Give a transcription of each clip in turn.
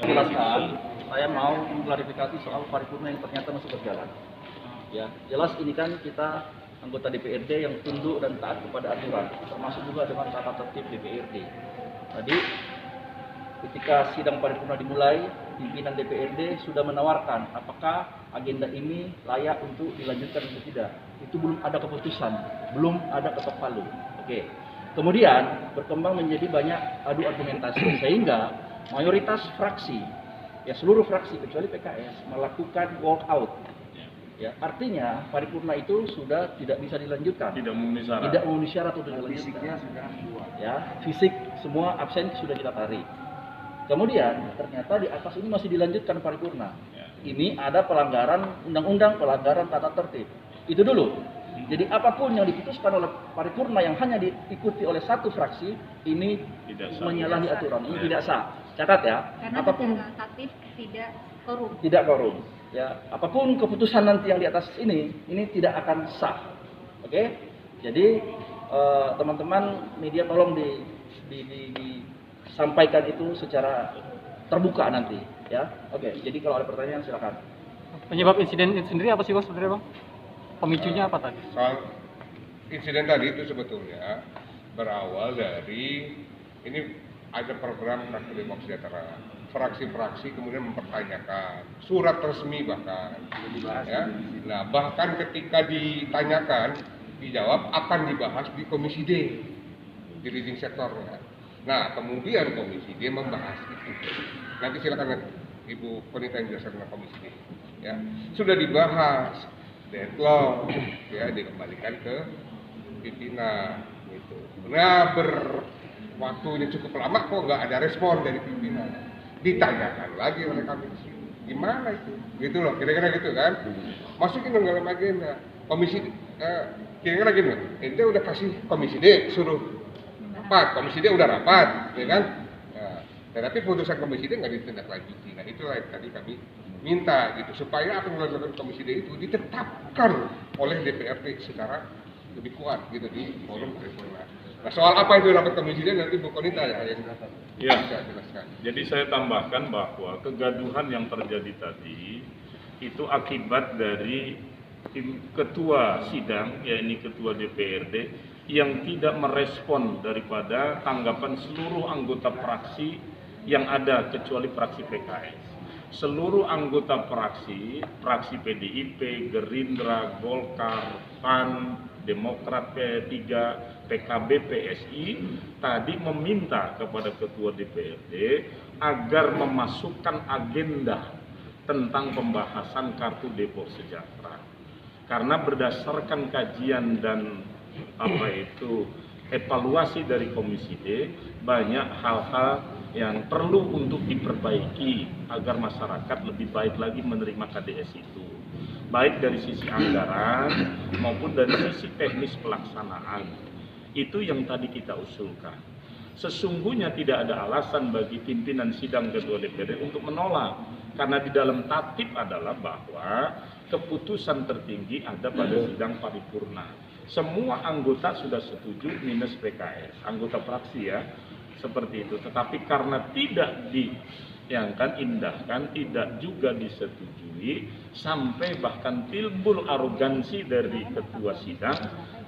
Jelaskan, saya mau mengklarifikasi soal paripurna yang ternyata masih berjalan. Ya, jelas ini kan kita anggota DPRD yang tunduk dan taat kepada aturan, termasuk juga dengan tata tertib DPRD. Tadi ketika sidang paripurna dimulai, pimpinan DPRD sudah menawarkan apakah agenda ini layak untuk dilanjutkan atau tidak. Itu belum ada keputusan, belum ada ketok palu. Oke. Kemudian berkembang menjadi banyak adu argumentasi sehingga mayoritas fraksi, ya seluruh fraksi kecuali PKS melakukan walk out. Ya, artinya paripurna itu sudah tidak bisa dilanjutkan. Tidak memenuhi syarat. Tidak memenuhi syarat untuk dilanjutkan. Fisiknya sudah keluar. Ya, fisik semua absen sudah kita tarik. Kemudian ternyata di atas ini masih dilanjutkan paripurna. Ini ada pelanggaran undang-undang, pelanggaran tata tertib. Itu dulu. Jadi apapun yang diputuskan oleh paripurna yang hanya diikuti oleh satu fraksi ini menyalahi aturan, ini tidak sah. Catat ya. Karena apapun tatip tidak korum. Tidak korum. Ya, apapun keputusan nanti yang di atas ini tidak akan sah. Oke? Jadi teman-teman media tolong disampaikan itu secara terbuka nanti, ya. Oke. Jadi kalau ada pertanyaan silakan. Penyebab insiden itu sendiri apa sih Bang sebenarnya Bang? Pemicunya apa tadi? Soal insiden tadi itu sebetulnya berawal dari ini ada program Kartu Demokrasi Sejahtera. Fraksi-fraksi kemudian mempertanyakan surat resmi bahkan, ya. Nah bahkan ketika ditanyakan dijawab akan dibahas di Komisi D di leading sektornya. Nah kemudian Komisi D membahas itu. Nanti silakan Ibu Konita yang jelaskan tentang Komisi D. Ya sudah dibahas. Deadlock, ya dikembalikan ke pimpinan gitu. Nah waktunya cukup lama kok nggak ada respon dari pimpinan. Ditanyakan lagi oleh kami, gimana itu? Gitu loh, kira-kira gitu kan? Masukin dong dalam agenda. Komisi kira-kira gini, ente udah kasih Komisi D suruh rapat, Komisi D udah rapat, ya kan? Tetapi putusan Komisi D nggak ditindaklanjuti. Nah itulah yang tadi kami minta gitu supaya apa yang dilakukan Komisi D itu ditetapkan oleh DPRD secara lebih kuat gitu di forum paripurna. Nah soal apa itu rapat Komisi D nanti Bu Konita ya yang bisa jelaskan. Jadi saya tambahkan bahwa kegaduhan yang terjadi tadi itu akibat dari ketua sidang, yakni ketua DPRD yang tidak merespon daripada tanggapan seluruh anggota fraksi yang ada kecuali fraksi PKS. Seluruh anggota fraksi PDIP, Gerindra, Golkar, PAN, Demokrat, P3, PKB, PSI tadi meminta kepada ketua DPRD agar memasukkan agenda tentang pembahasan kartu depo sejahtera. Karena berdasarkan kajian dan evaluasi dari Komisi D, banyak hal-hal yang perlu untuk diperbaiki agar masyarakat lebih baik lagi menerima KDS itu, baik dari sisi anggaran maupun dari sisi teknis pelaksanaan. Itu yang tadi kita usulkan. Sesungguhnya tidak ada alasan bagi pimpinan sidang ketua DPRD untuk menolak, karena di dalam tatip adalah bahwa keputusan tertinggi ada pada sidang paripurna. Semua anggota sudah setuju minus PKS, anggota fraksi ya. Seperti itu, tetapi karena tidak indahkan, tidak juga disetujui, sampai bahkan timbul arogansi dari ketua sidang,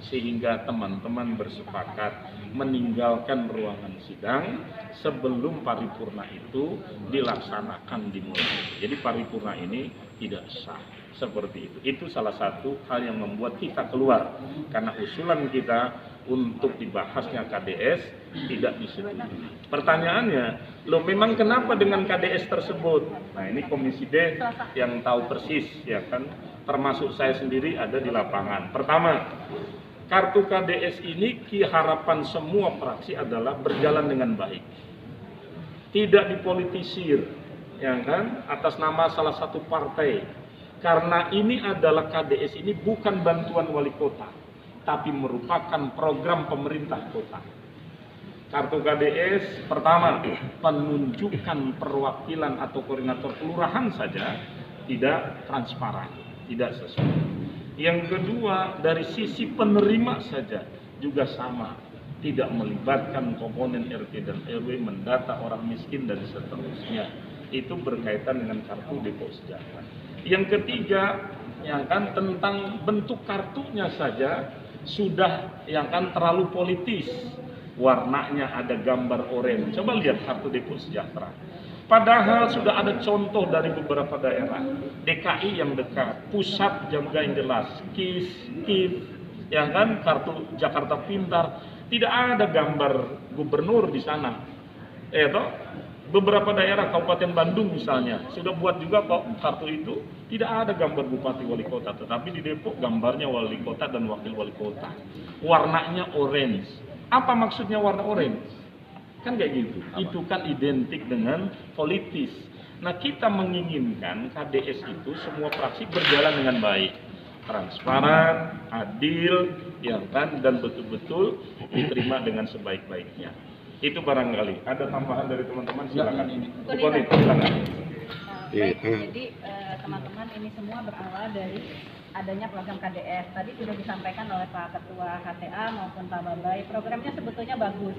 sehingga teman-teman bersepakat meninggalkan ruangan sidang sebelum paripurna itu dilaksanakan dimulai. Jadi paripurna ini tidak sah. Seperti itu. Itu salah satu hal yang membuat kita keluar, karena usulan kita untuk dibahasnya KDS tidak disetujui. Pertanyaannya, memang kenapa dengan KDS tersebut? Nah ini Komisi D yang tahu persis, ya kan, termasuk saya sendiri ada di lapangan. Pertama, kartu KDS ini harapan semua fraksi adalah berjalan dengan baik, tidak dipolitisir, ya kan, atas nama salah satu partai. Karena ini adalah KDS ini bukan bantuan wali kota, tapi merupakan program pemerintah kota. Kartu KDS pertama, penunjukan perwakilan atau koordinator kelurahan saja tidak transparan, tidak sesuai. Yang kedua, dari sisi penerima saja juga sama, tidak melibatkan komponen RT dan RW, mendata orang miskin dan seterusnya. itu berkaitan dengan kartu Depok Sejahtera. Yang ketiga, yang kan tentang bentuk kartunya saja sudah yang kan terlalu politis. Warnanya ada gambar oranye. Coba lihat kartu Depok Sejahtera. Padahal sudah ada contoh dari beberapa daerah, DKI yang dekat, pusat juga yang jelas, KIS, yang kan kartu Jakarta Pintar, tidak ada gambar gubernur di sana. Beberapa daerah Kabupaten Bandung misalnya sudah buat juga kok kartu itu, tidak ada gambar bupati wali kota, tetapi di Depok gambarnya wali kota dan wakil wali kota. Warnanya orange. Apa maksudnya warna orange? Kan kayak gitu. Itu kan identik dengan politis. Nah, kita menginginkan KDS itu semua fraksi berjalan dengan baik, transparan, adil, ya kan, dan betul-betul diterima dengan sebaik-baiknya. Itu barangkali. Ada tambahan dari teman-teman, silakan. Bukonit, silakan. Baik, jadi teman-teman, ini semua berawal dari adanya program KDS. Tadi sudah disampaikan oleh Pak Ketua HTA maupun Pak Babai, programnya sebetulnya bagus.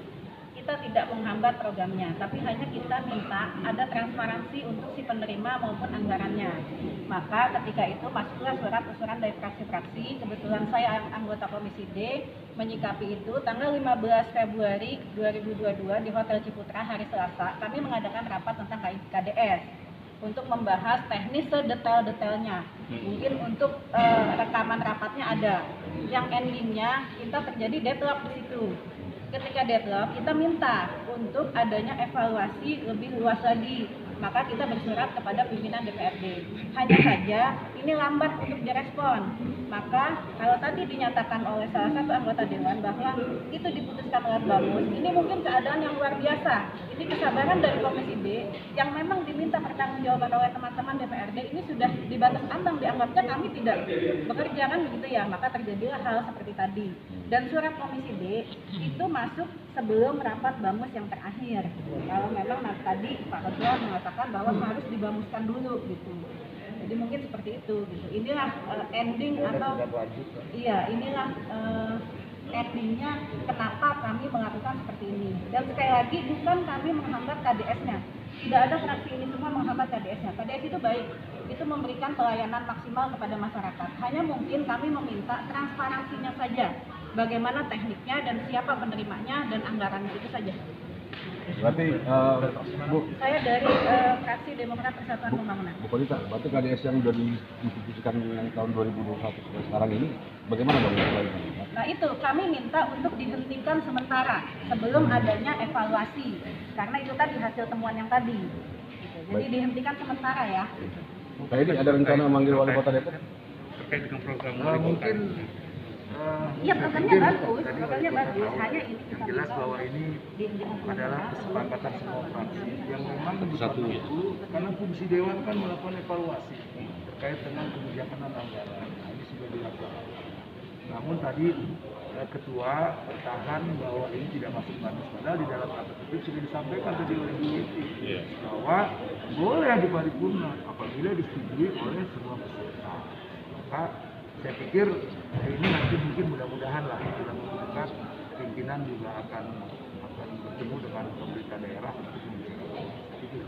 Kita tidak menghambat programnya, tapi hanya kita minta ada transparansi untuk si penerima maupun anggarannya. Maka ketika itu masuklah surat usulan dari fraksi-fraksi. Kebetulan saya anggota Komisi D menyikapi itu tanggal 15 Februari 2022 di Hotel Ciputra hari Selasa. Kami mengadakan rapat tentang KDS untuk membahas teknis sedetail-detailnya. Mungkin untuk rekaman rapatnya ada. Yang endingnya kita terjadi deadlock di situ. Ketika deadlock, kita minta untuk adanya evaluasi lebih luas lagi. Maka kita bersurat kepada pimpinan DPRD. Hanya saja ini lambat untuk direspon. Maka kalau tadi dinyatakan oleh salah satu anggota dewan bahwa itu diputuskan oleh Bamus, ini mungkin keadaan yang luar biasa. Ini kesabaran dari Komisi D yang memang diminta pertanggungjawaban oleh teman-teman DPRD ini sudah di batas ambang, dianggapnya kami tidak bekerja kan begitu ya. Maka terjadilah hal seperti tadi. Dan surat Komisi D itu masuk sebelum rapat Bamus yang terakhir. Kalau memang tadi Pak Ketua mengatakan bahwa harus dibamuskan dulu gitu. Jadi mungkin seperti itu gitu. Inilah ending atau inilah endingnya kenapa kami melakukan seperti ini. Dan sekali lagi bukan kami menghambat KDS-nya. Tidak ada fraksi ini semua menghambat KDS-nya. KDS itu baik, itu memberikan pelayanan maksimal kepada masyarakat. Hanya mungkin kami meminta transparansinya saja. Bagaimana tekniknya dan siapa penerimanya dan anggarannya, itu saja. Berarti, Bu, Saya dari fraksi Demokrat Persatuan Pembangunan. Bu Kolita, berarti KDS yang sudah diinstitusikan tahun 2021 sampai sekarang ini, bagaimana dong? Nah itu, kami minta untuk dihentikan sementara sebelum adanya evaluasi. Karena itu tadi hasil temuan yang tadi. Gitu. Jadi Baik. dihentikan sementara ya. Pak Edi, ada rencana memanggil wali kota Depok? Terkait dengan program Mungkin Iya, programnya bagus, programnya bagus. Hanya ini kita yang jelas minta bahwa ini adalah kesepakatan semua fraksi yang memang diperlukan karena fungsi dewan kan melakukan evaluasi terkait dengan kebijakan dan anggaran. Nah, ini sudah dilakukan. Namun tadi ketua bertahan bahwa ini tidak masuk batas, padahal di dalam rapat tertutup sudah disampaikan tadi oleh Bu Yeti bahwa boleh diparipurna apabila disetujui oleh semua peserta. Maka saya pikir ini nanti mungkin mudah-mudahan lah dalam waktu dekat pimpinan juga akan bertemu dengan pemerintah daerah untuk memberikan itu.